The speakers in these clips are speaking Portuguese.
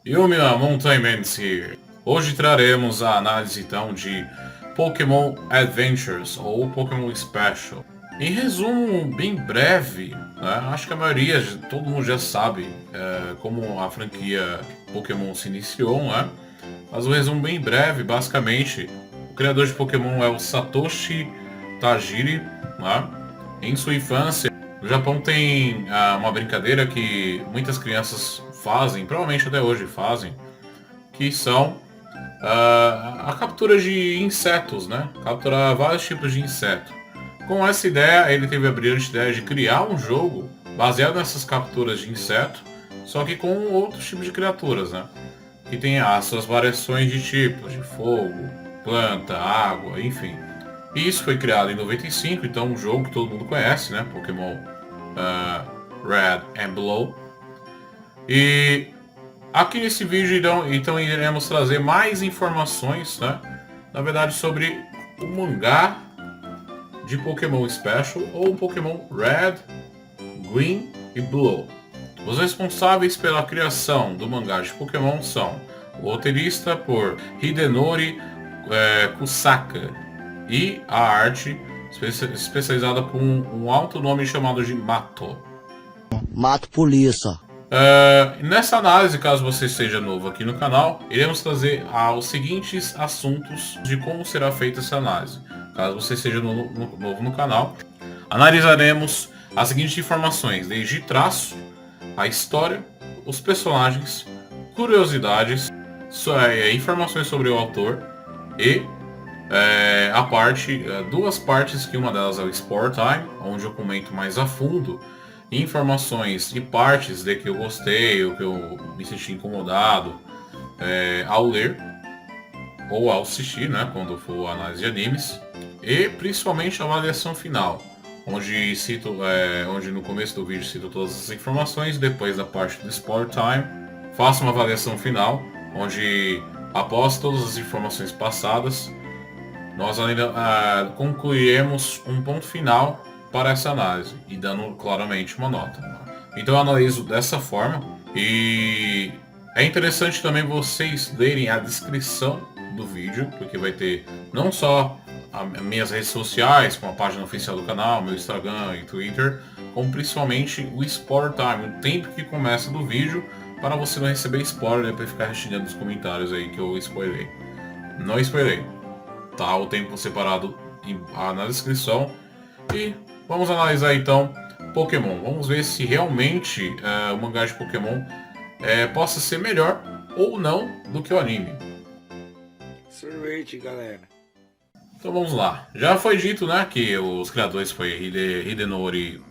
Yumi Mountain Man's here. Hoje traremos a análise então de Pokémon Adventures ou Pokémon Special. Em resumo bem breve, né, acho que a maioria, todo mundo já sabe como a franquia Pokémon se iniciou, né? Mas um resumo bem breve, basicamente, o criador de Pokémon é o Satoshi Tajiri, né? Em sua infância, no Japão tem uma brincadeira que muitas crianças fazem, provavelmente até hoje fazem, que são a captura de insetos, né? Capturar vários tipos de inseto. Com essa ideia, ele teve a brilhante ideia de criar um jogo baseado nessas capturas de inseto, só que com outros tipos de criaturas, né? Que tem as suas variações de tipos, de fogo, planta, água, enfim. E isso foi criado em 95, então um jogo que todo mundo conhece, né? Pokémon Red and Blue. E aqui nesse vídeo então iremos trazer mais informações, né? Na verdade sobre o mangá de Pokémon Special ou Pokémon Red, Green e Blue. Os responsáveis pela criação do mangá de Pokémon são o roteirista por Hidenori Kusaka e a arte especializada por um alto nome chamado de Mato. Mato polícia. Nessa análise, caso você seja novo aqui no canal, iremos trazer os seguintes assuntos de como será feita essa análise. Caso você seja novo no canal, analisaremos as seguintes informações, desde traço, a história, os personagens, curiosidades, informações sobre o autor e duas partes, que uma delas é o Sport Time, onde eu comento mais a fundo informações e partes de que eu gostei, ou que eu me senti incomodado ao ler ou ao assistir, né, quando for análise de animes, e principalmente a avaliação final, onde no começo do vídeo cito todas as informações, depois da parte do Sport Time faço uma avaliação final, onde após todas as informações passadas nós ainda concluiremos um ponto final para essa análise e dando claramente uma nota. Então eu analiso dessa forma e é interessante também vocês lerem a descrição do vídeo, porque vai ter não só as minhas redes sociais, com a página oficial do canal, meu Instagram e Twitter, como principalmente o Spoiler Time, o tempo que começa do vídeo, para você não receber spoiler e ficar respondendo nos comentários aí que eu spoilei. Não spoilei. Tá o tempo separado na descrição. E vamos analisar então Pokémon. Vamos ver se realmente o mangá de Pokémon possa ser melhor ou não do que o anime. Sorvete, galera. Então vamos lá. Já foi dito, né, que os criadores foi Hidenori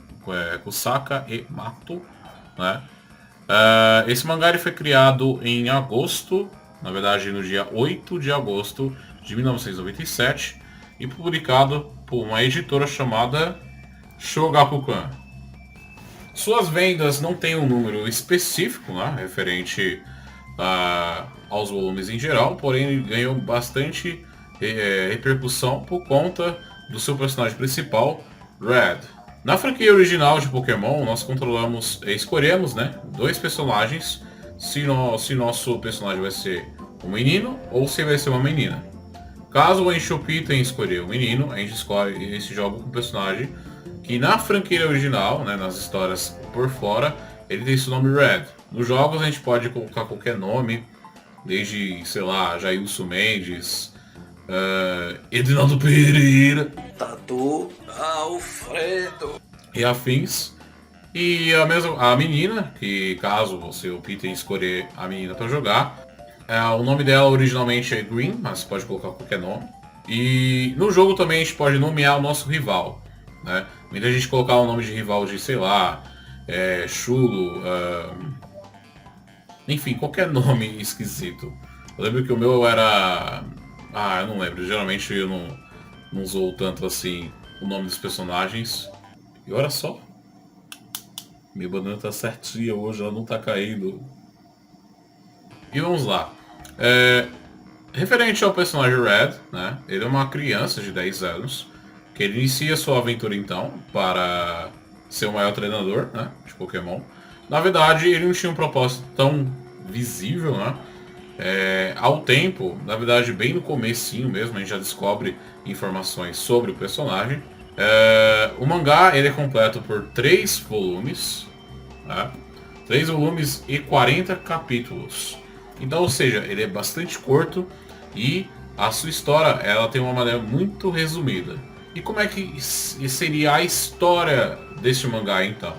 Kusaka e Mato, né? Esse mangá ele foi criado em agosto, na verdade no dia 8 de agosto de 1997 e publicado por uma editora chamada Shogakukan. Suas vendas não têm um número específico, né, referente aos volumes em geral, porém ele ganhou bastante repercussão por conta do seu personagem principal, Red. Na franquia original de Pokémon, nós escolhemos, né, dois personagens, se nosso personagem vai ser um menino ou se vai ser uma menina. Caso o Enxopi tenha escolher o menino, a gente escolhe esse jogo com o personagem que na franquia original, né, nas histórias por fora, ele tem esse nome Red. Nos jogos a gente pode colocar qualquer nome, desde, sei lá, Jailson Mendes, Edinaldo Pereira, Tatu Alfredo e afins. E a menina, que caso você opte em escolher a menina para jogar, o nome dela originalmente é Green, mas pode colocar qualquer nome. E no jogo também a gente pode nomear o nosso rival, né? Muita gente colocar o nome de rival de, sei lá, Chulo, enfim, qualquer nome esquisito. Eu lembro que o meu era... eu não lembro, geralmente eu não usou tanto assim o nome dos personagens. E olha só, minha banana tá certinha hoje, ela não tá caindo. E vamos lá. Referente ao personagem Red, né? Ele é uma criança de 10 anos, que ele inicia sua aventura então para ser o maior treinador, né, de Pokémon. Na verdade, ele não tinha um propósito tão visível, né? Ao tempo, na verdade bem no comecinho mesmo, a gente já descobre informações sobre o personagem. O mangá ele é completo por 3 volumes, né? 3 volumes e 40 capítulos. Então, ou seja, ele é bastante curto e a sua história ela tem uma maneira muito resumida. E como é que seria a história desse mangá então?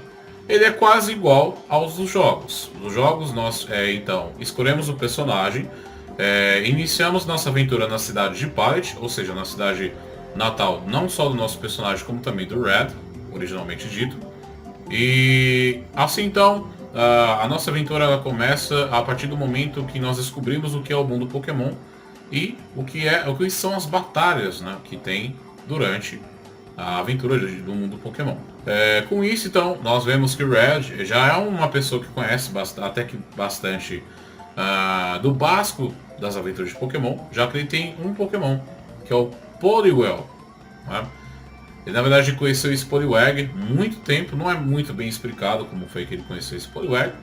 Ele é quase igual aos dos jogos. Nos jogos nós então escolhemos o personagem, iniciamos nossa aventura na cidade de Pallet, ou seja, na cidade natal não só do nosso personagem como também do Red, originalmente dito. E assim então a nossa aventura ela começa a partir do momento que nós descobrimos o que é o mundo Pokémon e o que são as batalhas, né, que tem durante a aventura do mundo Pokémon. Com isso, então, nós vemos que o Red já é uma pessoa que conhece até que bastante do básico das aventuras de Pokémon, já que ele tem um Pokémon, que é o Poliwhirl, né? Ele na verdade conheceu esse Poliwag muito tempo, não é muito bem explicado como foi que ele conheceu esse Poliwag,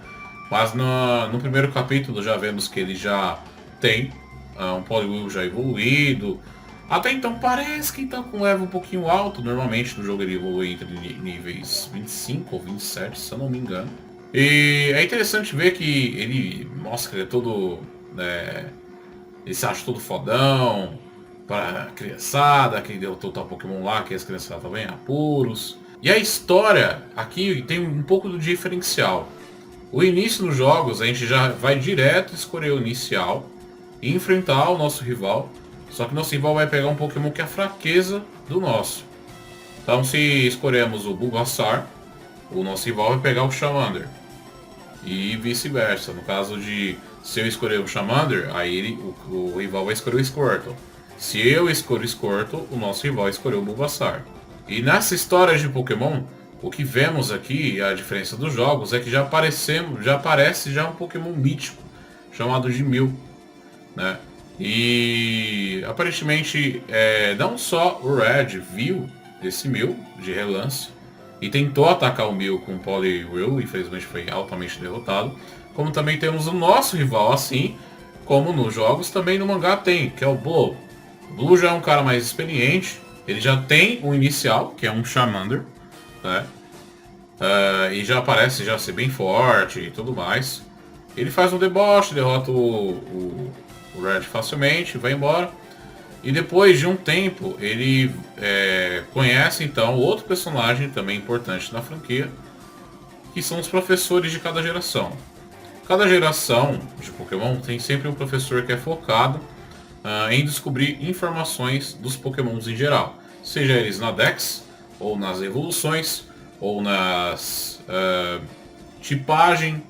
mas no primeiro capítulo já vemos que ele já tem um Poliwhirl já evoluído. Até então parece que está com um level um pouquinho alto, normalmente no jogo ele evolui entre níveis 25 ou 27, se eu não me engano. E é interessante ver que ele mostra que ele é todo... ele se acha todo fodão, para a criançada, que deu total Pokémon lá, que as criançadas também apuros. E a história aqui tem um pouco do diferencial. O início dos jogos, a gente já vai direto escolher o inicial e enfrentar o nosso rival. Só que nosso rival vai pegar um Pokémon que é a fraqueza do nosso. Então se escolhemos o Bulbasaur, o nosso rival vai pegar o Charmander. E vice-versa. No caso de se eu escolher o Charmander, aí o rival vai escolher o Squirtle. Se eu escolho o Squirtle, o nosso rival escolheu o Bulbasaur. E nessa história de Pokémon, o que vemos aqui, a diferença dos jogos, é que já aparece um Pokémon mítico, chamado de Mew, né? E aparentemente não só o Red viu esse Mew de relance e tentou atacar o Mew com o Poliwhirl, infelizmente foi altamente derrotado, como também temos o nosso rival assim, como nos jogos também no mangá tem, que é o Blue. O Blue já é um cara mais experiente, ele já tem um inicial, que é um Charmander, né? E já parece já ser bem forte e tudo mais. Ele faz um deboche, derrota o Red facilmente, vai embora. E depois de um tempo, ele conhece então outro personagem também importante na franquia, que são os professores de cada geração. Cada geração de Pokémon tem sempre um professor que é focado em descobrir informações dos Pokémons em geral. Seja eles na Dex, ou nas evoluções, ou nas tipagem,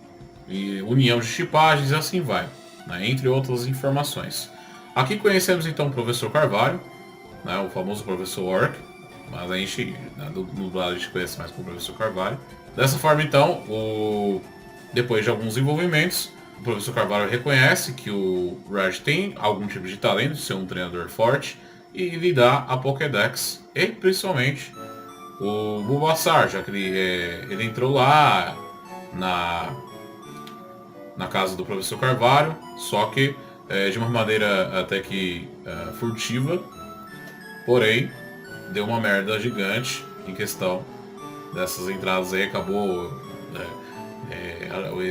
e união de tipagens e assim vai, né, entre outras informações. Aqui conhecemos então o Professor Carvalho, né, o famoso Professor Orc, mas a gente, no lado a gente conhece mais como Professor Carvalho. Dessa forma então, depois de alguns desenvolvimentos, o Professor Carvalho reconhece que o Red tem algum tipo de talento de ser um treinador forte e lhe dá a Pokédex e principalmente o Bulbasaur, já que ele entrou lá na casa do Professor Carvalho, só que de uma maneira até que furtiva, porém deu uma merda gigante em questão dessas entradas aí, acabou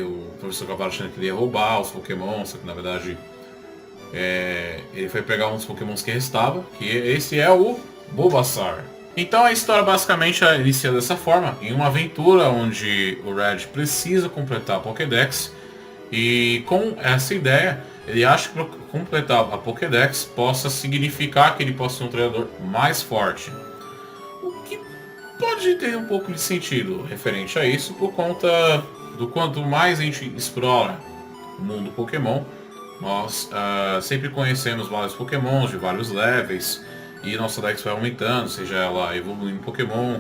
o Professor Carvalho achando que ele ia roubar os Pokémon, só que na verdade ele foi pegar uns Pokémons que restavam, que esse é o Bulbasaur. Então a história basicamente inicia dessa forma, em uma aventura onde o Red precisa completar a Pokédex, e com essa ideia, ele acha que completar a Pokédex possa significar que ele possa ser um treinador mais forte. O que pode ter um pouco de sentido referente a isso, por conta do quanto mais a gente explora o mundo Pokémon, nós sempre conhecemos vários Pokémons de vários levels, e nossa Dex vai aumentando, seja ela evoluindo Pokémon,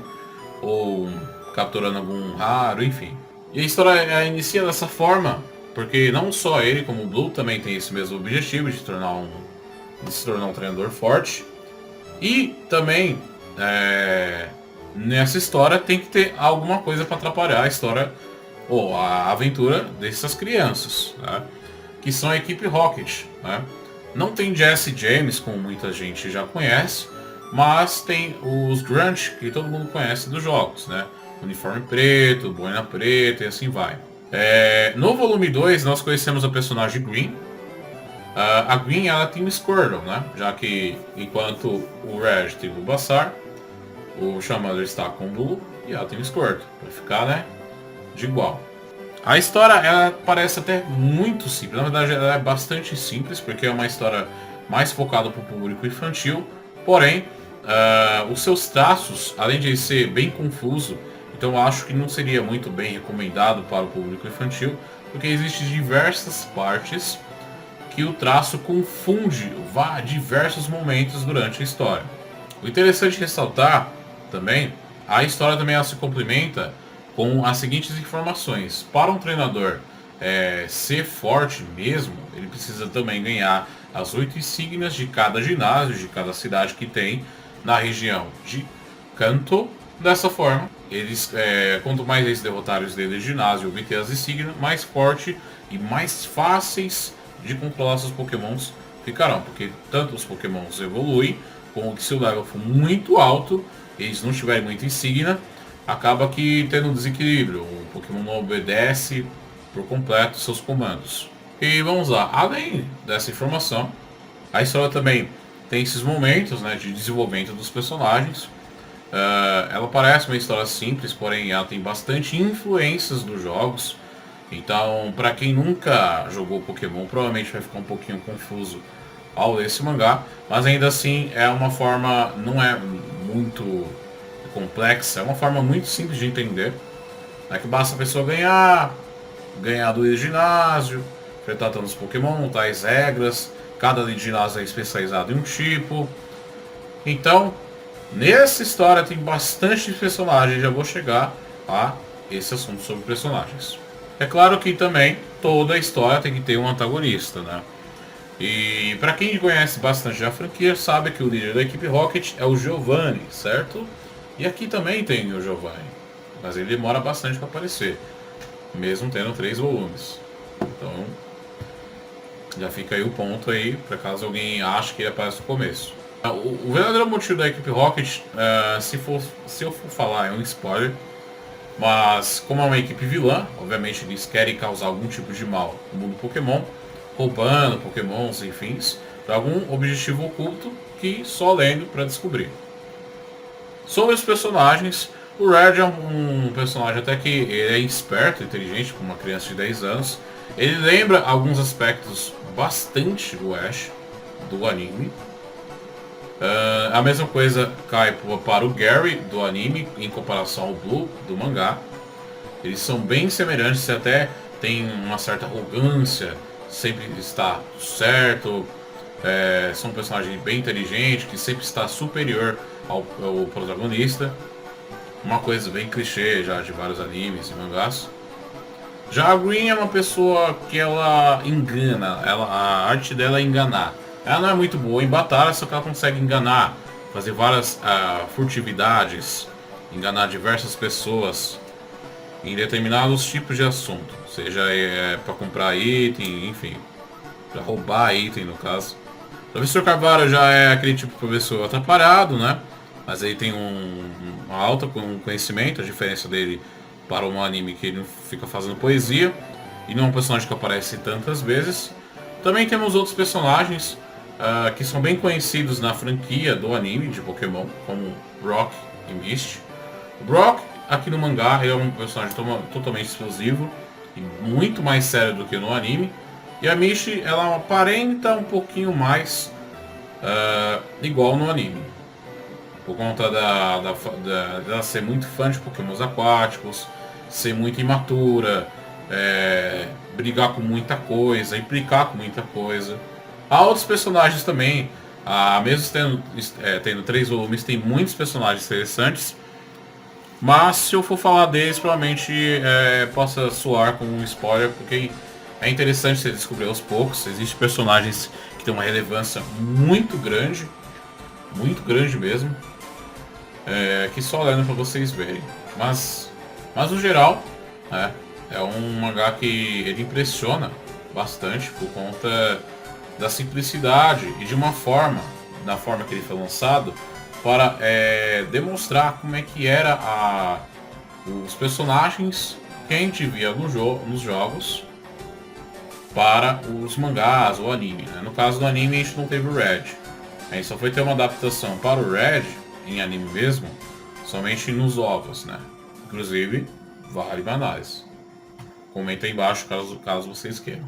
ou capturando algum raro, enfim. E a história inicia dessa forma, porque não só ele, como o Blue, também tem esse mesmo objetivo de se tornar um treinador forte. E também, nessa história, tem que ter alguma coisa para atrapalhar a história ou a aventura dessas crianças, né? Que são a equipe Rocket, né? Não tem Jesse James, como muita gente já conhece, mas tem os Grunt, que todo mundo conhece dos jogos, né? Uniforme preto, boina preta e assim vai. No volume 2 nós conhecemos a personagem Green. A Green ela tem o Squirtle, né? Já que enquanto o Red tem o Bulbasaur, o Charmander está com o Blue e ela tem o Squirtle, para ficar, né, de igual. A história ela parece até muito simples, na verdade ela é bastante simples, porque é uma história mais focada para o público infantil, porém os seus traços, além de ser bem confuso, então eu acho que não seria muito bem recomendado para o público infantil, porque existem diversas partes que o traço confunde diversos momentos durante a história. O interessante ressaltar também, a história também ela se complementa com as seguintes informações. Para um treinador ser forte mesmo, ele precisa também ganhar as 8 insígnias de cada ginásio, de cada cidade que tem na região de Kanto. Dessa forma, quanto mais eles derrotarem os líderes de ginásio e obter as insígnias, mais forte e mais fáceis de controlar seus pokémons ficarão. Porque tanto os pokémons evoluem, como que se o level for muito alto, eles não tiverem muita insígnia, acaba que tendo um desequilíbrio. O Pokémon não obedece por completo seus comandos. E vamos lá, além dessa informação, a história também tem esses momentos, né, de desenvolvimento dos personagens. Ela parece uma história simples, porém ela tem bastante influências dos jogos. Então, para quem nunca jogou Pokémon, provavelmente vai ficar um pouquinho confuso ao ler esse mangá, mas ainda assim é uma forma, não é muito complexa, é uma forma muito simples de entender. É que basta a pessoa ganhar do ginásio, enfrentar todos os Pokémon, tais regras, cada ginásio é especializado em um tipo. Então, nessa história tem bastante personagens, já vou chegar a esse assunto sobre personagens. É claro que também toda a história tem que ter um antagonista, né? E para quem conhece bastante a franquia, sabe que o líder da equipe Rocket é o Giovanni, certo? E aqui também tem o Giovanni, mas ele demora bastante para aparecer, mesmo tendo 3 volumes. Então, já fica aí o ponto aí, para caso alguém ache que ele aparece no começo. O verdadeiro motivo da equipe Rocket, se eu for falar, é um spoiler, mas como é uma equipe vilã, obviamente eles querem causar algum tipo de mal no mundo Pokémon, roubando Pokémons, enfim, para algum objetivo oculto que só lendo para descobrir. Sobre os personagens, o Red é um personagem até que ele é esperto, inteligente, como uma criança de 10 anos. Ele lembra alguns aspectos bastante do Ash, do anime. A mesma coisa cai para o Gary, do anime, em comparação ao Blue, do mangá. Eles são bem semelhantes, até tem uma certa arrogância, sempre está certo. São um personagem bem inteligente, que sempre está superior ao protagonista. Uma coisa bem clichê já de vários animes e mangás. Já a Green é uma pessoa que ela engana, a arte dela é enganar. Ela não é muito boa em batalha, só que ela consegue enganar, fazer várias furtividades, enganar diversas pessoas em determinados tipos de assunto. Seja para comprar item, enfim, para roubar item no caso. O Professor Carvalho já é aquele tipo de professor atrapalhado, né? Mas ele tem uma alta conhecimento, a diferença dele para um anime que ele não fica fazendo poesia e não é um personagem que aparece tantas vezes. Também temos outros personagens que são bem conhecidos na franquia do anime de Pokémon, como Brock e Misty. O Brock, aqui no mangá, ele é um personagem totalmente exclusivo e muito mais sério do que no anime. E a Misty, ela aparenta um pouquinho mais igual no anime. Por conta dela ser muito fã de Pokémons aquáticos, ser muito imatura, brigar com muita coisa, implicar com muita coisa. Há outros personagens também, mesmo tendo 3 volumes, tem muitos personagens interessantes. Mas se eu for falar deles, provavelmente possa soar como um spoiler, porque é interessante você descobrir aos poucos. Existem personagens que têm uma relevância muito grande mesmo, que só lendo para vocês verem. Mas no geral, É um mangá que ele impressiona bastante por conta da simplicidade e de uma forma, da forma que ele foi lançado, para demonstrar como é que era os personagens que a gente via nos jogos para os mangás ou anime, né? No caso do anime a gente não teve o Red. A gente só foi ter uma adaptação para o Red, em anime mesmo, somente nos ovos, né? Inclusive, vale uma análise. Comenta aí embaixo caso vocês queiram.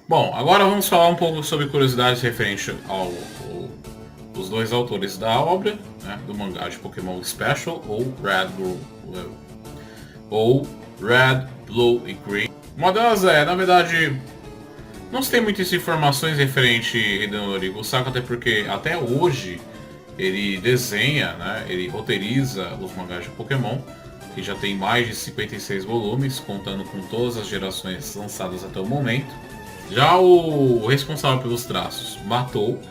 Bom, agora vamos falar um pouco sobre curiosidades referentes aos dois autores da obra, né? Do mangá de Pokémon Special ou Red, Blue e Green. Uma delas na verdade, não se tem muitas informações referente a Hidenori Kusaka, até porque até hoje ele desenha, né, ele roteiriza os mangás de Pokémon, que já tem mais de 56 volumes, contando com todas as gerações lançadas até o momento. Já o responsável pelos traços matou.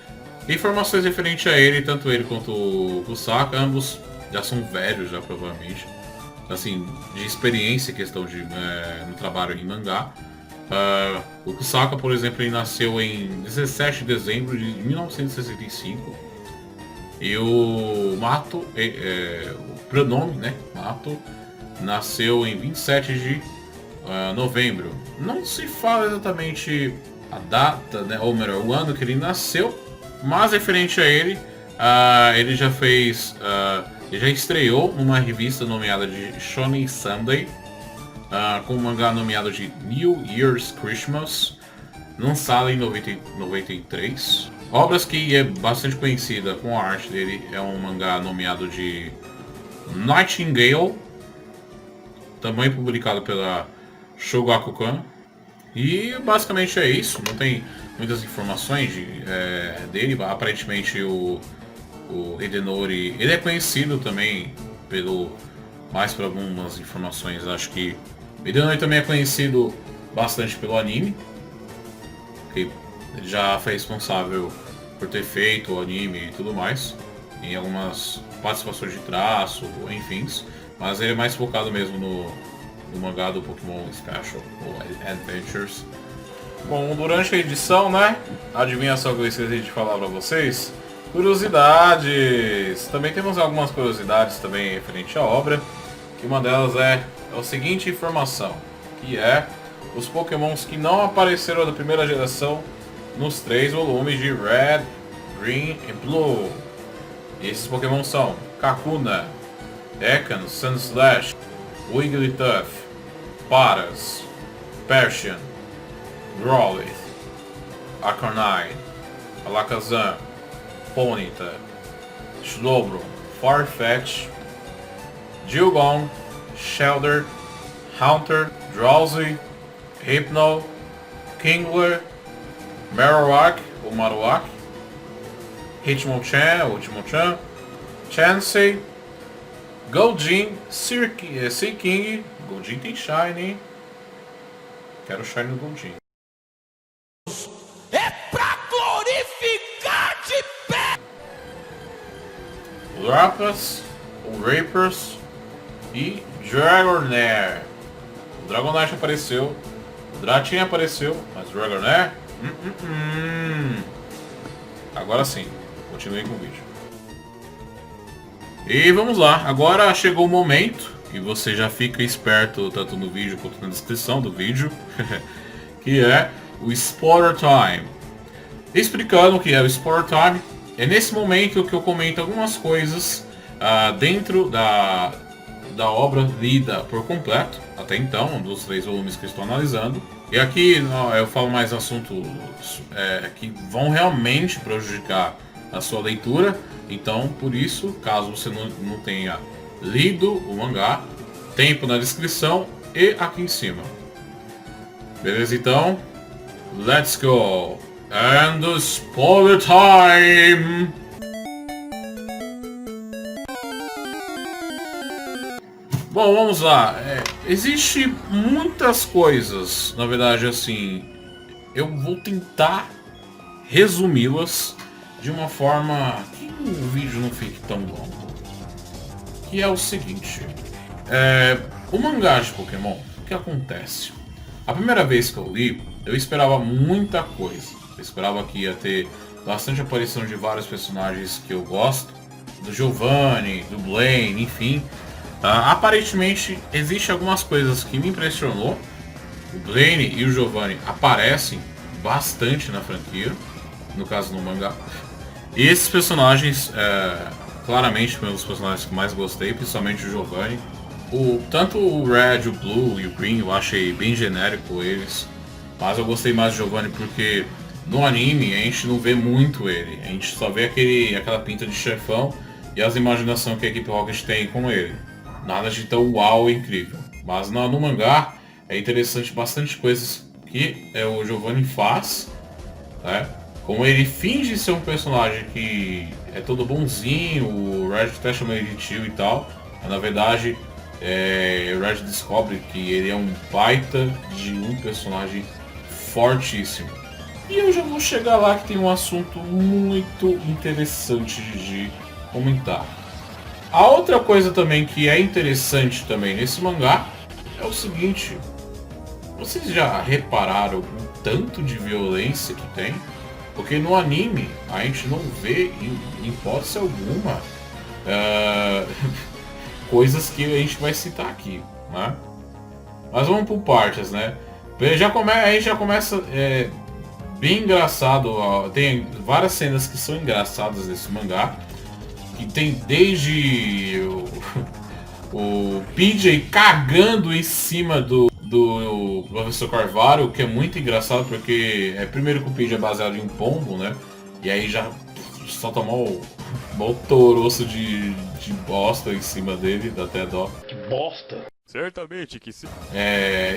Informações referentes a ele, tanto ele quanto o Kusaka, ambos já são velhos, já provavelmente, assim, de experiência em questão de no trabalho em mangá. O Kusaka, por exemplo, ele nasceu em 17 de dezembro de 1965. E o Mato, o pronome, né, Mato, nasceu em 27 de novembro. Não se fala exatamente a data, né, ou melhor, o ano que ele nasceu, mas referente a ele, ele já fez, ele já estreou numa revista nomeada de Shonen Sunday, com um mangá nomeado de New Year's Christmas, lançado em 93. Obras que é bastante conhecida com a arte dele é um mangá nomeado de Nightingale, também publicado pela Shogakukan. E basicamente é isso, não tem muitas informações dele. Aparentemente o Hidenori, ele é conhecido também mais por algumas informações, acho que o Hidenori também é conhecido bastante pelo anime, que ele já foi responsável por ter feito o anime e tudo mais, em algumas participações de traço, enfim, mas ele é mais focado mesmo no mangá do Pokémon Special ou Adventures. Bom, durante a edição, né, adivinha só o que eu esqueci de falar pra vocês? Curiosidades! Também temos algumas curiosidades também referente à obra, que uma delas é a seguinte informação, que é os Pokémons que não apareceram da primeira geração nos 3 volumes de Red, Green e Blue. Esses Pokémon são Kakuna, Ekans, Sandslash, Wigglytuff, Paras, Persian, Growlithe, Arcanine, Alakazam, Ponyta, Slowbro, Farfetch, Dewgong, Shellder, Haunter, Drowsy, Hypno, Kingler, Marowak ou Marowak, Hitmonchan ou Hitmonchan, Chansey, Goldeen, Seaking. Goldeen tem Shine, hein? Quero Shine no Goldeen. É pra glorificar de pé! Rapas, ou Rapers e Dragonair. O Dragonite apareceu, o Dratin apareceu, mas o Dragonair? Agora sim, continue com o vídeo. E vamos lá, agora chegou o momento que você já fica esperto tanto no vídeo quanto na descrição do vídeo, que é o Spoiler Time. Explicando o que é o Spoiler Time, é nesse momento que eu comento algumas coisas dentro da obra lida por completo, até então, dos 3 volumes que eu estou analisando. E aqui eu falo mais assuntos que vão realmente prejudicar a sua leitura. Então, por isso, caso você não tenha lido o mangá, tempo na descrição e aqui em cima. Beleza, então? Let's go! And the spoiler time! Bom, vamos lá. Existe muitas coisas, na verdade, assim, eu vou tentar resumi-las de uma forma que o vídeo não fique tão longo. Que é o seguinte, o mangá de Pokémon, o que acontece? A primeira vez que eu li, eu esperava muita coisa. Eu esperava que ia ter bastante aparição de vários personagens que eu gosto. Do Giovanni, do Blaine, enfim. Aparentemente, existem algumas coisas que me impressionou. O Blaine e o Giovanni aparecem bastante na franquia. No caso, no mangá. E esses personagens, claramente, foram os personagens que mais gostei. Principalmente o Giovanni. Tanto o Red, o Blue e o Green, eu achei bem genérico eles. Mas eu gostei mais do Giovanni porque no anime a gente não vê muito ele. A gente só vê aquela pinta de chefão e as imaginações que a equipe Rocket tem com ele. Nada de tão uau e incrível. Mas no mangá é interessante bastante coisas que o Giovanni faz. Né? Como ele finge ser um personagem que é todo bonzinho, o Red até chama ele de tio e tal. Mas na verdade o Red descobre que ele é um baita de um personagem fortíssimo. E eu já vou chegar lá que tem um assunto muito interessante de comentar. A outra coisa também que é interessante também nesse mangá é o seguinte. Vocês já repararam o tanto de violência que tem? Porque no anime a gente não vê em hipótese alguma coisas que a gente vai citar aqui, né? Mas vamos por partes, né? A gente já começa bem engraçado, ó, tem várias cenas que são engraçadas nesse mangá. Que tem desde o PJ cagando em cima do Professor Carvalho, que é muito engraçado porque primeiro que o PJ é baseado em um pombo, né? E aí já solta mó toroço de bosta em cima dele, dá até dó. Que bosta. Certamente que sim.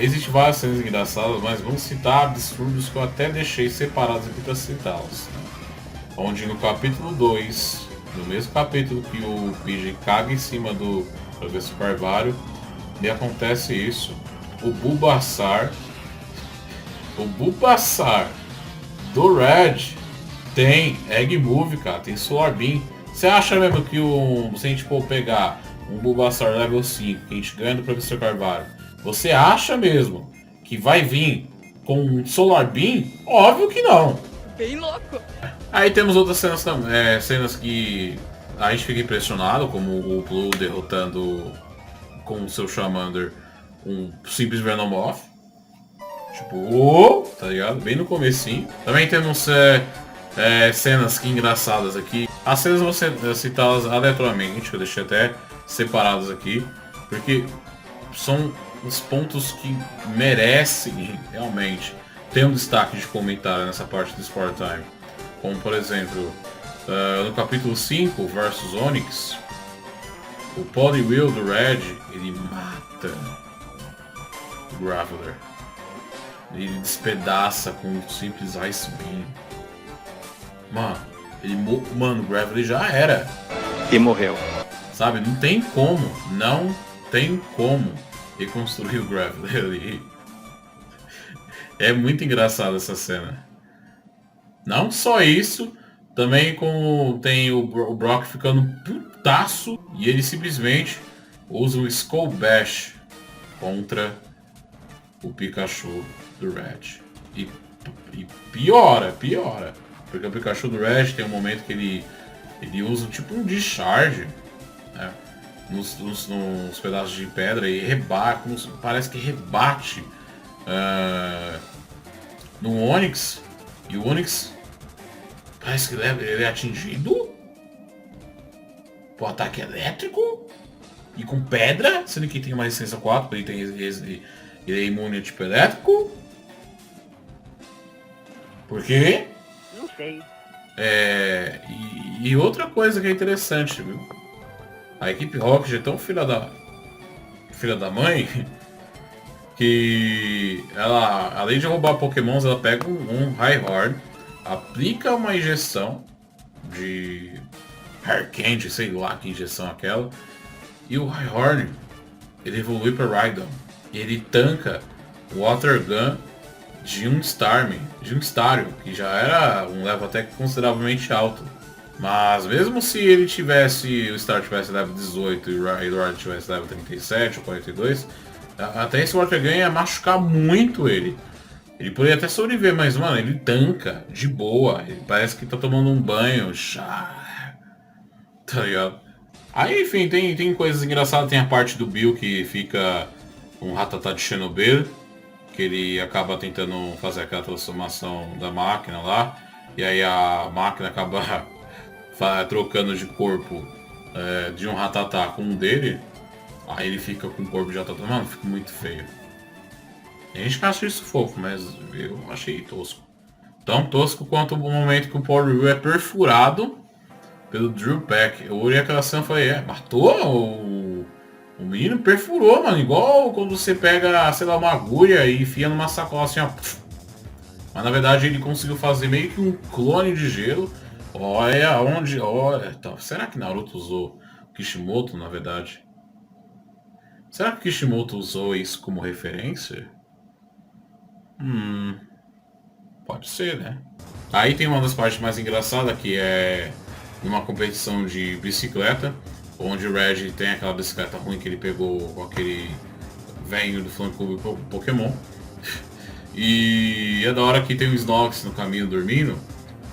Existem várias cenas engraçadas, mas vamos citar absurdos que eu até deixei separados aqui para citá-los. Onde no capítulo 2, no mesmo capítulo que o PJ caga em cima do Professor Carvalho, me acontece isso. O Bulbasaur do Red tem Egg Move, cara, tem Solar Beam. Você acha mesmo que se a gente for pegar um Bulbasaur level 5 que a gente ganha do Professor Carvalho, você acha mesmo que vai vir com um Solar Beam? Óbvio que não. Bem louco. Aí temos outras cenas também, cenas que a gente fica impressionado, como o Blue derrotando com o seu Charmander um simples Venomoth. Tipo, tá ligado? Bem no comecinho. Também temos cenas que engraçadas aqui. As cenas vão citá-las aleatoriamente, que eu deixei até separadas aqui, porque são os pontos que merecem realmente ter um destaque de comentário nessa parte do Sport Time. Como por exemplo, no capítulo 5 versus Onix, o Poliwhirl do Red, ele mata o Graveler. Ele despedaça com um simples Ice Beam. Mano, o Graveler já era. E morreu. Sabe, não tem como reconstruir o Graveler ali. É muito engraçado essa cena. Não só isso, também como tem o Brock ficando putaço e ele simplesmente usa o Skull Bash contra o Pikachu do Red. E piora. Porque o Pikachu do Red tem um momento que ele usa tipo um discharge, né, nos pedaços de pedra e rebate, parece que rebate no Onix. E o Onix parece que ele é atingido por ataque elétrico e com pedra, sendo que tem uma resistência 4, ele é imune a tipo elétrico. Por quê? Não sei. E outra coisa que é interessante, viu? A equipe Rocket é tão filha da mãe que ela, além de roubar Pokémons, ela pega um Rhyhorn, aplica uma injeção de Arcandy, sei lá que injeção é aquela, e o Rhyhorn ele evolui para Rhydon e ele tanca o Water Gun de um Starmie, que já era um level até consideravelmente alto. Mas mesmo se o Star tivesse level 18 e o Rhydon tivesse level 37 ou 42, Até esse Water ia machucar muito ele. Ele poderia até sobreviver, mas, mano, ele tanca de boa. Ele parece que tá tomando um banho. Tá ligado? Aí, enfim, tem coisas engraçadas. Tem a parte do Bill que fica um ratatá de Chernobyl. Que ele acaba tentando fazer aquela transformação da máquina lá. E aí a máquina acaba trocando de corpo de um ratatá com um dele. Aí ele fica com o corpo de ratatá. Mano, fica muito feio. Tem gente que acha isso fofo, mas eu achei tosco. Tão tosco quanto o momento que o Paul Ryu é perfurado pelo Drew Peck. Eu olhei aquela cena e falei, matou? O menino perfurou, mano. Igual quando você pega, sei lá, uma agulha e enfia numa sacola assim, ó. Mas na verdade ele conseguiu fazer meio que um clone de gelo. Olha onde... Olha, tá. Será que Naruto usou Kishimoto, na verdade? Será que Kishimoto usou isso como referência? Pode ser, né? Aí tem uma das partes mais engraçadas que é numa competição de bicicleta, onde o Red tem aquela bicicleta ruim que ele pegou com aquele velho do fã clube Pokémon. E é da hora que tem o Snorlax no caminho dormindo,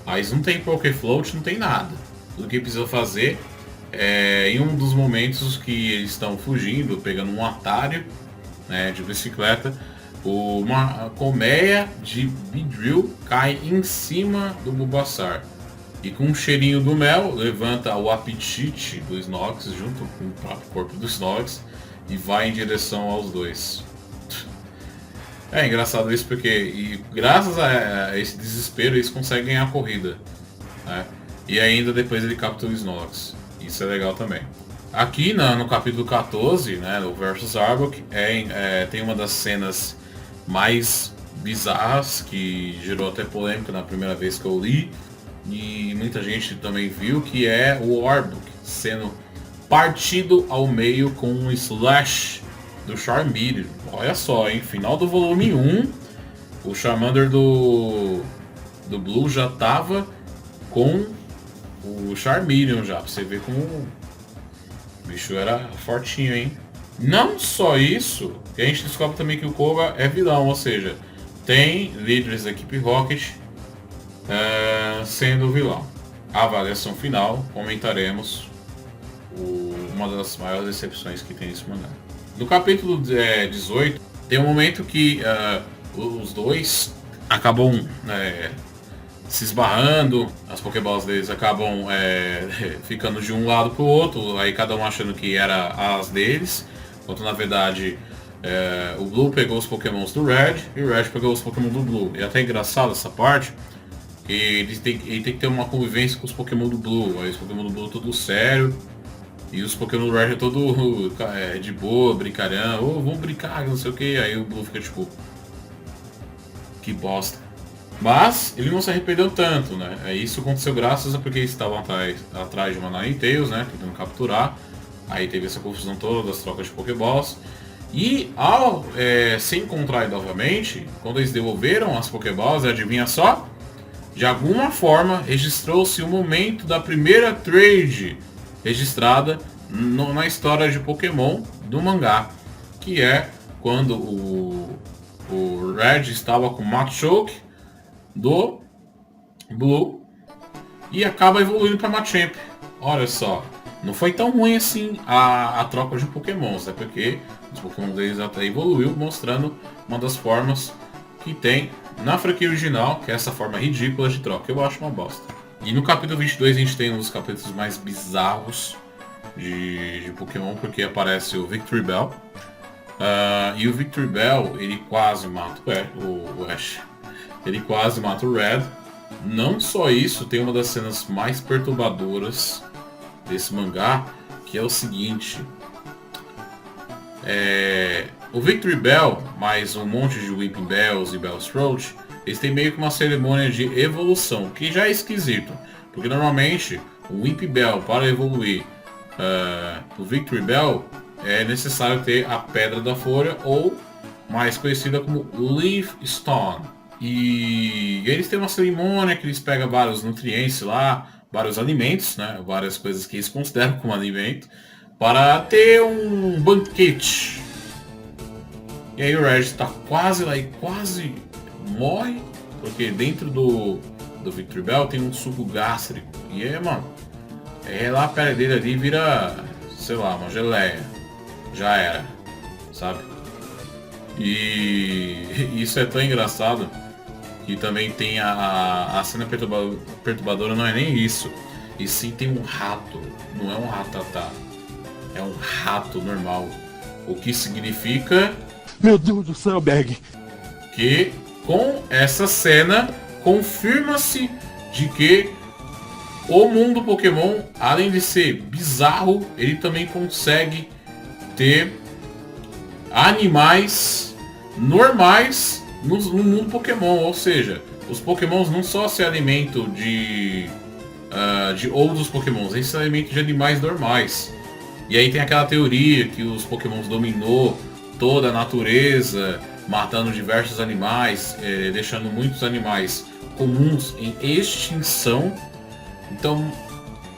mas não tem Pokéfloat, não tem nada. Tudo que precisa fazer é em um dos momentos que eles estão fugindo, pegando um atalho, né, de bicicleta, uma colmeia de Beedrill cai em cima do Bulbasaur. E com um cheirinho do mel, levanta o apetite do Snorlax junto com o próprio corpo do Snorlax e vai em direção aos dois. É engraçado isso porque, graças a esse desespero, eles conseguem ganhar a corrida, né? E ainda depois ele captura o Snorlax. Isso é legal também. Aqui no capítulo 14, né, o Versus Arbok, tem uma das cenas mais bizarras, que gerou até polêmica na primeira vez que eu li, e muita gente também viu, que é o Arbok sendo partido ao meio com um slash do Charmeleon. Olha só, hein? Final do volume 1, o Charmander do Blue já tava com o Charmeleon já, pra você ver como o bicho era fortinho, hein? Não só isso, a gente descobre também que o Koga é vilão, ou seja, tem líderes da equipe Rocket sendo vilão. A avaliação final, comentaremos uma das maiores decepções que tem nesse mangá. No capítulo 18, tem um momento que os dois acabam se esbarrando, as Pokéballs deles acabam ficando de um lado pro outro, aí cada um achando que era as deles, enquanto na verdade o Blue pegou os Pokémons do Red e o Red pegou os Pokémon do Blue. E até engraçado essa parte, que ele tem que ter uma convivência com os Pokémon do Blue, aí os Pokémon do Blue tudo sério, e os Pokémon do Red é todo de boa, brincalhão, vamos brincar, não sei o que, aí o Blue fica tipo, que bosta. Mas ele não se arrependeu tanto, né? Isso aconteceu graças a porque eles estavam atrás de uma Ninetales, né? Tentando capturar. Aí teve essa confusão toda das trocas de Pokéballs. E ao se encontrar novamente, quando eles devolveram as Pokéballs, adivinha só? De alguma forma registrou-se o momento da primeira trade registrada na história de Pokémon do mangá. Que é quando o Red estava com o Machoke do Blue e acaba evoluindo para Machamp. Olha só, não foi tão ruim assim a troca de Pokémons, porque os Pokémon deles até evoluiu, mostrando uma das formas que tem na franquia original, que é essa forma ridícula de troca. Eu acho uma bosta. E no capítulo 22 a gente tem um dos capítulos mais bizarros de Pokémon, porque aparece o Victory Bell. E o Victory Bell, ele quase mata o Ash. Ele quase mata o Red. Não só isso, tem uma das cenas mais perturbadoras desse mangá, que é o seguinte. O Victory Bell, mais um monte de Weeping Bells e Bellsprout, eles têm meio que uma cerimônia de evolução, que já é esquisito. Porque normalmente, o Weeping Bell, para evoluir o Victory Bell, é necessário ter a Pedra da Folha, ou mais conhecida como Leaf Stone. E eles têm uma cerimônia que eles pegam vários nutrientes lá, vários alimentos, né, várias coisas que eles consideram como alimento, para ter um banquete. E aí o Red tá quase lá e quase morre, porque dentro do Victory Bell tem um suco gástrico. E aí, mano, lá a pele dele ali vira, sei lá, uma geleia. Já era, sabe? E isso é tão engraçado que também tem a cena perturbadora, não é nem isso. E sim tem um rato, não é um ratatá, é um rato normal. O que significa... Meu Deus do céu, Berg. Que com essa cena confirma-se de que o mundo Pokémon, além de ser bizarro, ele também consegue ter animais normais no mundo Pokémon. Ou seja, os Pokémons não só se alimentam de outros Pokémons, eles se alimentam de animais normais. E aí tem aquela teoria que os Pokémons dominou toda a natureza, matando diversos animais, deixando muitos animais comuns em extinção. Então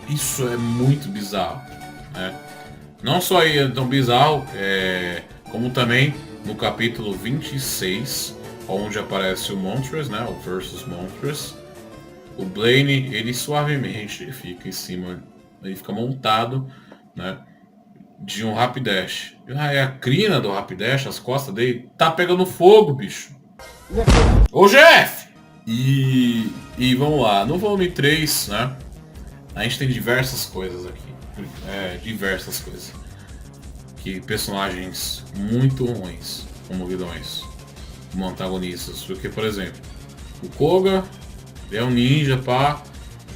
isso é muito bizarro, né? Não só é tão bizarro, como também no capítulo 26, onde aparece o Moltres, né, o Versus Moltres, o Blaine, ele suavemente fica em cima, ele fica montado, né, de um Rapidash. E a crina do Rapidash, as costas dele, tá pegando fogo, bicho. Ô, Jeff! E vamos lá, no volume 3, né, a gente tem diversas coisas aqui. Diversas coisas. Que personagens muito ruins, como vilões, como antagonistas. Porque, por exemplo, o Koga é um ninja, pá,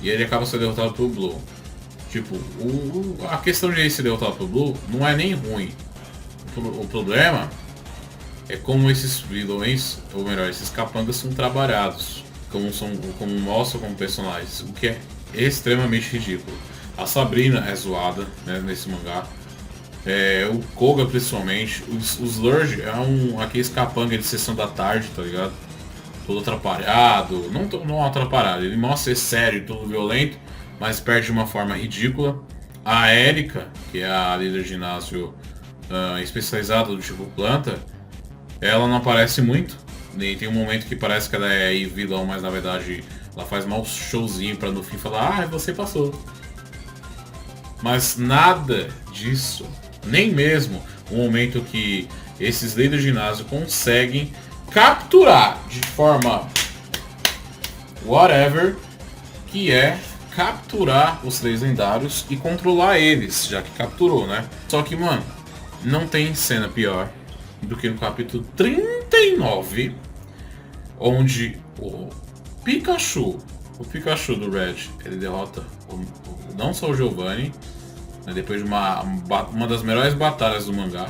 e ele acaba sendo derrotado pelo Blue. Tipo, a questão de ele ser derrotado pelo Blue não é nem ruim. O problema é como esses vilões, ou melhor, esses capangas são trabalhados, como mostram como personagens, o que é extremamente ridículo. A Sabrina é zoada, né, nesse mangá. O Koga principalmente. O Slurge é aqueles capanga de sessão da tarde, tá ligado? Todo atrapalhado. Não atrapalhado, ele mostra ser sério e todo violento, mas perde de uma forma ridícula. A Erika, que é a líder de ginásio especializada do tipo planta, ela não aparece muito. Nem tem um momento que parece que ela é vilão, mas na verdade ela faz mal showzinho pra no fim falar: você passou. Mas nada disso, nem mesmo o momento que esses líderes de ginásio conseguem capturar de forma whatever, que é capturar os 3 lendários e controlar eles, já que capturou, né? Só que, mano, não tem cena pior do que no capítulo 39, onde o Pikachu do Red, ele derrota não só o Giovanni, mas depois de uma das melhores batalhas do mangá,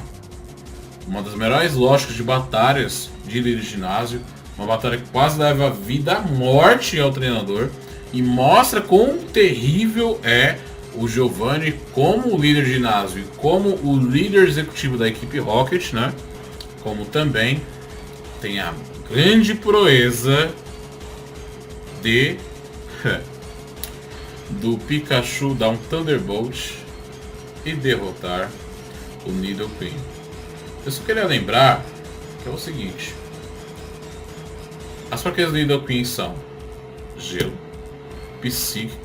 uma das melhores lógicas de batalhas de líder de ginásio, uma batalha que quase leva a vida à morte ao treinador e mostra quão terrível é o Giovanni como líder de ginásio e como o líder executivo da equipe Rocket, né? Como também tem a grande proeza do Pikachu dar um Thunderbolt e derrotar o Nidoqueen. Eu só queria lembrar que é o seguinte: as fraquezas do Nidoqueen são gelo, psíquico,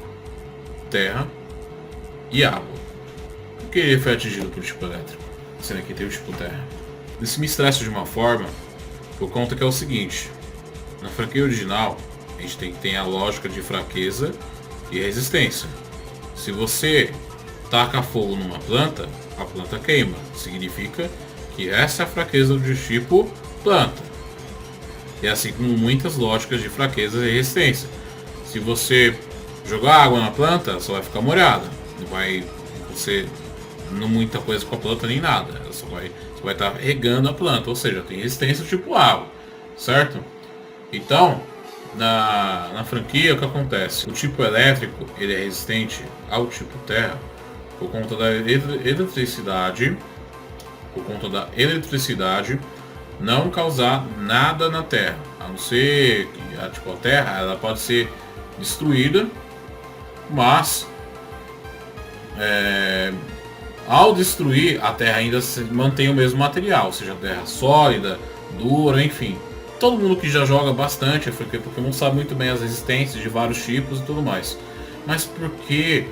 terra e água. Por que ele foi atingido pelo tipo elétrico, sendo que tem o tipo terra? Isso me estressa de uma forma por conta que é o seguinte: na franquia original a gente tem a lógica de fraqueza e resistência. Se você taca fogo numa planta, a planta queima. Significa que essa é a fraqueza do tipo planta. E assim como muitas lógicas de fraqueza e resistência. Se você jogar água na planta, só vai ficar molhada. Não vai acontecer muita coisa com a planta nem nada. Você vai estar regando a planta, ou seja, tem resistência do tipo água, certo? Então, na franquia, o que acontece? O tipo elétrico, ele é resistente ao tipo terra por conta da eletricidade não causar nada na Terra, a não ser que a Terra ela pode ser destruída, mas Ao destruir, a Terra ainda mantém o mesmo material, seja terra sólida, dura, enfim. Todo mundo que já joga bastante, porque Pokémon sabe muito bem as resistências de vários tipos e tudo mais. Mas por que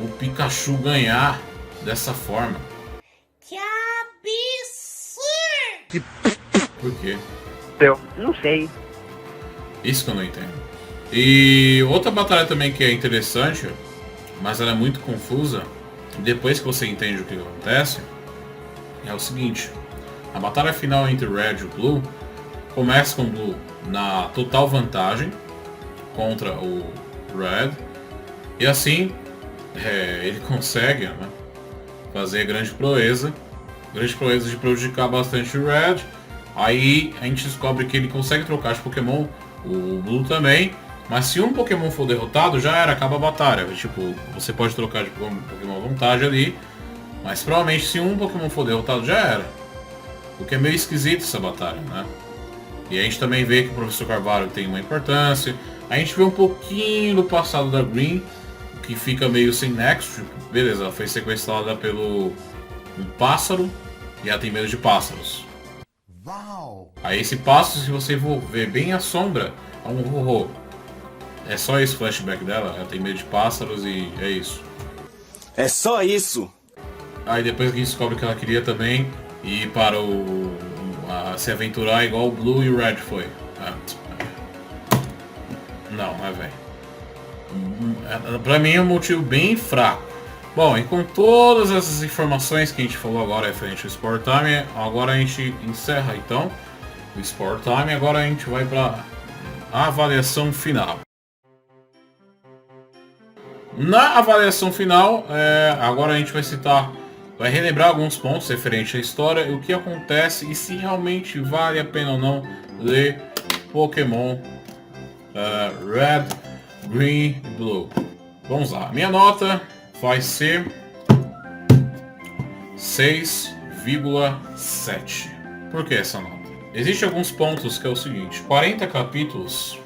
o Pikachu ganhar dessa forma? Que absurdo! Por quê? Eu não sei. Isso que eu não entendo. E outra batalha também que é interessante, mas ela é muito confusa, depois que você entende o que acontece, é o seguinte. A batalha final entre Red e o Blue começa com o Blue na total vantagem contra o Red. E assim, ele consegue, né, fazer grande proeza de prejudicar bastante o Red. Aí a gente descobre que ele consegue trocar de Pokémon, o Blue também. Mas se um Pokémon for derrotado, já era, acaba a batalha. Tipo, você pode trocar de Pokémon à vontade ali, mas provavelmente se um Pokémon for derrotado, já era. O que é meio esquisito essa batalha, né? E a gente também vê que o Professor Carvalho tem uma importância. A gente vê um pouquinho do passado da Green, que fica meio sem nexo. Tipo, beleza, ela foi sequestrada pelo um pássaro e ela tem medo de pássaros. Aí esse pássaro, se você for ver bem a sombra, é um Ho-Oh. É só esse flashback dela, ela tem medo de pássaros e é isso. É só isso. Aí depois que a gente descobre que ela queria também ir para se aventurar igual o Blue e o Red foi. Não, é velho. Pra mim é um motivo bem fraco. Bom, e com todas essas informações que a gente falou agora referente ao Sport Time, agora a gente encerra então o Sport Time. Agora a gente vai para a avaliação final. Na avaliação final, agora a gente vai relembrar alguns pontos referentes à história, o que acontece e se realmente vale a pena ou não ler Pokémon Red, Green e Blue. Vamos lá, minha nota vai ser 6,7. Por que essa nota? Existem alguns pontos que é o seguinte: 40 capítulos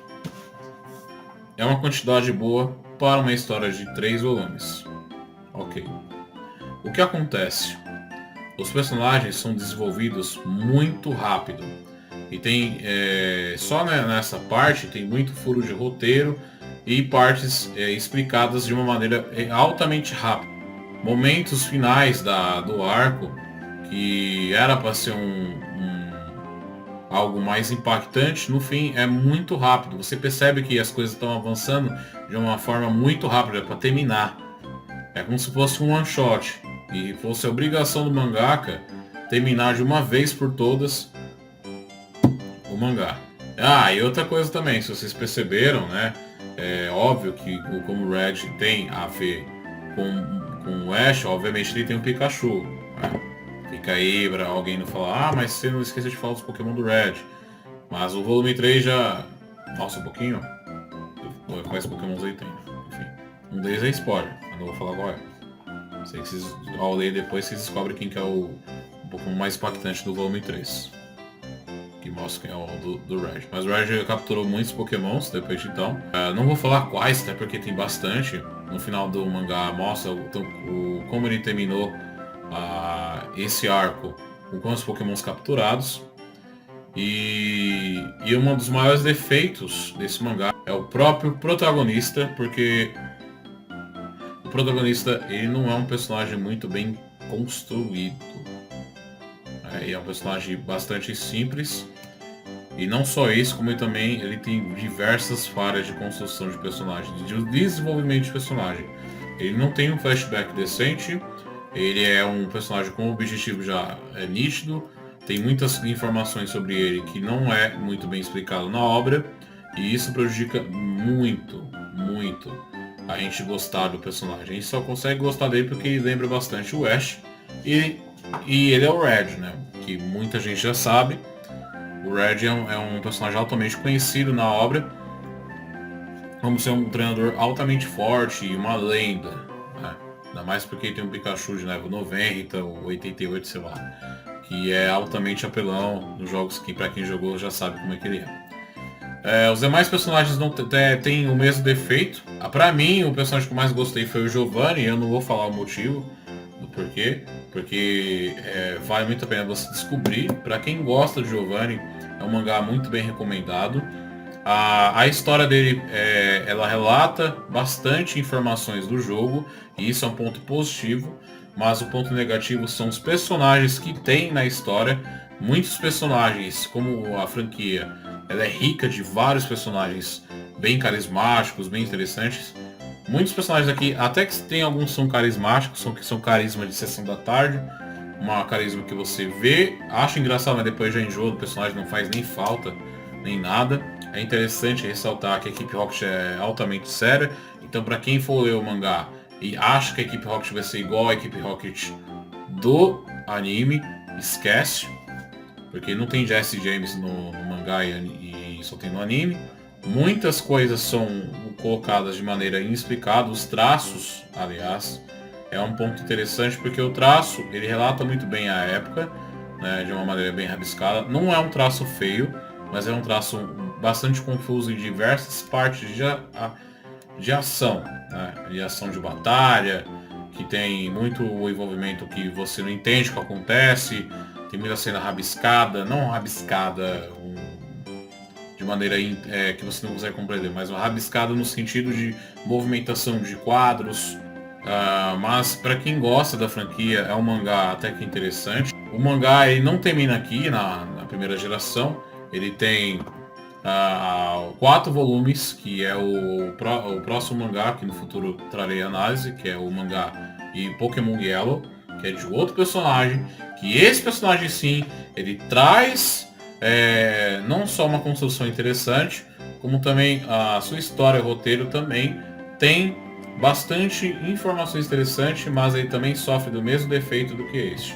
é uma quantidade boa para uma história de 3 volumes. Ok. O que acontece? Os personagens são desenvolvidos muito rápido. E tem, só nessa parte, tem muito furo de roteiro e partes explicadas de uma maneira altamente rápida. Momentos finais do arco, que era para ser algo mais impactante, no fim é muito rápido. Você percebe que as coisas estão avançando de uma forma muito rápida para terminar. É como se fosse um one shot e fosse a obrigação do mangaka terminar de uma vez por todas o mangá. E outra coisa também, se vocês perceberam, né? É óbvio que como o Red tem a ver com o Ash, obviamente ele tem um Pikachu, né? Fica aí pra alguém não falar, mas você não esqueceu de falar dos Pokémon do Red. Mas o volume 3 já... Nossa, um pouquinho. Quais Pokémons aí tem? Enfim, um deles é spoiler, mas não vou falar qual é. Sei que vocês, ao ler depois, vocês descobrem quem que é o Pokémon mais impactante do volume 3. Que mostra quem é o do Red. Mas o Red capturou muitos Pokémons depois de então. Não vou falar quais, até porque tem bastante. No final do mangá mostra como ele terminou esse arco com quantos Pokémons capturados. E um dos maiores defeitos desse mangá é o próprio protagonista, porque o protagonista ele não é um personagem muito bem construído. Ele é um personagem bastante simples. E não só isso, como ele tem diversas falhas de construção de personagem, de desenvolvimento de personagem. Ele não tem um flashback decente, ele é um personagem com objetivo já nítido, tem muitas informações sobre ele que não é muito bem explicado na obra, e isso prejudica muito, muito a gente gostar do personagem. A gente só consegue gostar dele porque ele lembra bastante o Ash, e ele é o Red, né? Que muita gente já sabe. O Red é um personagem altamente conhecido na obra, como ser um treinador altamente forte e uma lenda, né? Ainda mais porque ele tem um Pikachu de level 90 ou 88, sei lá, que é altamente apelão nos jogos que pra quem jogou já sabe como é que ele é. Os demais personagens não têm o mesmo defeito. Pra mim, o personagem que eu mais gostei foi o Giovanni, eu não vou falar o motivo do Por quê? Porque vale muito a pena você descobrir. Para quem gosta de Giovanni, é um mangá muito bem recomendado. A história dele, ela relata bastante informações do jogo, e isso é um ponto positivo, mas o ponto negativo são os personagens que tem na história. Muitos personagens, como a franquia, ela é rica de vários personagens bem carismáticos, bem interessantes. Muitos personagens aqui, até que tem alguns são carismáticos, são carisma de sessão da tarde, uma carisma que você vê, acha engraçado, mas depois já enjoa do personagem, não faz nem falta, nem nada. É interessante ressaltar que a equipe Rocket é altamente séria, então para quem for ler o mangá e acha que a equipe Rocket vai ser igual à equipe Rocket do anime, esquece, porque não tem Jesse James no mangá e só tem no anime. Muitas coisas são colocadas de maneira inexplicada, os traços, aliás, é um ponto interessante porque o traço, ele relata muito bem a época, né, de uma maneira bem rabiscada. Não é um traço feio, mas é um traço bastante confuso em diversas partes de ação, né, de ação de batalha, que tem muito envolvimento que você não entende o que acontece, tem muita cena rabiscada, não rabiscada de maneira que você não consegue compreender, mas uma rabiscada no sentido de movimentação de quadros. Mas para quem gosta da franquia, é um mangá até que interessante. O mangá ele não termina aqui na primeira geração, ele tem 4 volumes, que é o próximo mangá, que no futuro trarei análise, que é o mangá e Pokémon Yellow, que é de outro personagem, que esse personagem sim, ele traz não só uma construção interessante, como também a sua história, o roteiro também tem bastante informações interessantes, mas ele também sofre do mesmo defeito do que este.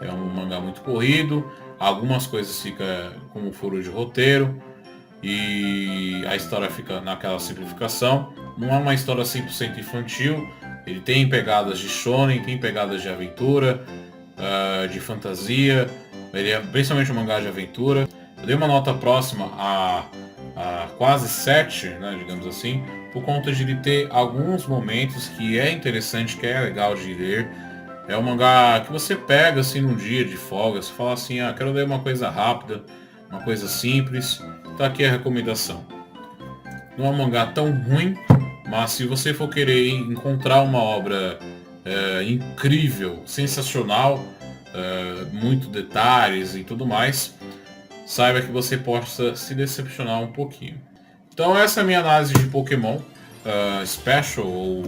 É um mangá muito corrido, algumas coisas ficam como furo de roteiro, e a história fica naquela simplificação. Não é uma história 100% infantil, ele tem pegadas de shonen, tem pegadas de aventura, de fantasia, ele é principalmente um mangá de aventura. Eu dei uma nota próxima a quase 7, né, digamos assim, por conta de ele ter alguns momentos que é interessante, que é legal de ler. É um mangá que você pega assim num dia de folga, você fala assim, quero ler uma coisa rápida, uma coisa simples, tá aqui a recomendação. Não é um mangá tão ruim, mas se você for querer encontrar uma obra incrível, sensacional, muito detalhes e tudo mais, saiba que você possa se decepcionar um pouquinho. Então essa é a minha análise de Pokémon Special ou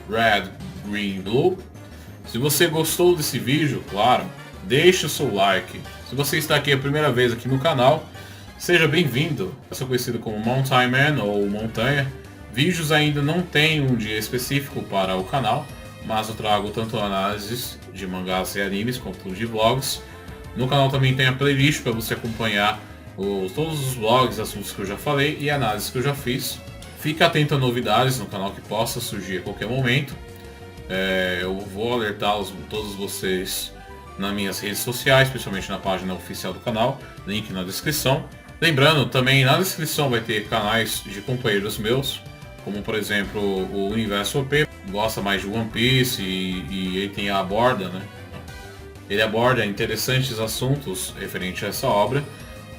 Red, Green, Blue. Se você gostou desse vídeo, claro, deixe o seu like. Se você está aqui a primeira vez aqui no canal, seja bem-vindo. Eu sou conhecido como Mountain Man ou Montanha. Vídeos ainda não tem um dia específico para o canal, mas eu trago tanto análises de mangás e animes quanto de vlogs. No canal também tem a playlist para você acompanhar todos os vlogs, assuntos que eu já falei e análises que eu já fiz. Fique atento a novidades no canal que possa surgir a qualquer momento. Eu vou alertar todos vocês nas minhas redes sociais, principalmente na página oficial do canal, link na descrição. Lembrando, também na descrição vai ter canais de companheiros meus, como por exemplo o Universo OP, gosta mais de One Piece e ele tem a aborda, né? Ele aborda interessantes assuntos referentes a essa obra.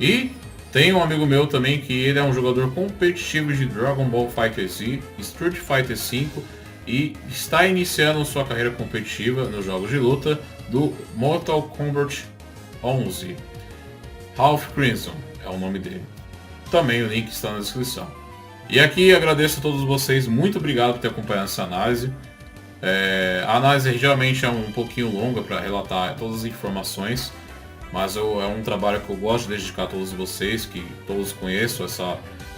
E tem um amigo meu também que ele é um jogador competitivo de Dragon Ball FighterZ, Street Fighter V e está iniciando sua carreira competitiva nos jogos de luta do Mortal Kombat 11. Ralph Crimson é o nome dele. Também o link está na descrição. E aqui agradeço a todos vocês, muito obrigado por ter acompanhado essa análise. A análise geralmente é um pouquinho longa para relatar todas as informações, mas é um trabalho que eu gosto de dedicar a todos vocês, que todos conheçam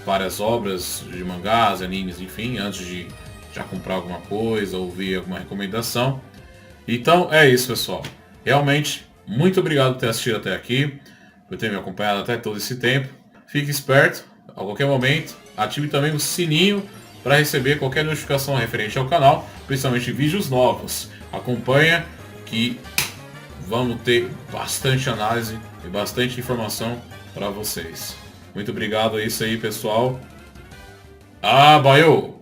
várias obras de mangás, animes, enfim, antes de já comprar alguma coisa, ouvir alguma recomendação. Então é isso, pessoal. Realmente, muito obrigado por ter assistido até aqui, por ter me acompanhado até todo esse tempo. Fique esperto, a qualquer momento, ative também o sininho para receber qualquer notificação referente ao canal, principalmente vídeos novos. Acompanha que vamos ter bastante análise e bastante informação para vocês. Muito obrigado, é isso aí, pessoal. Baiô!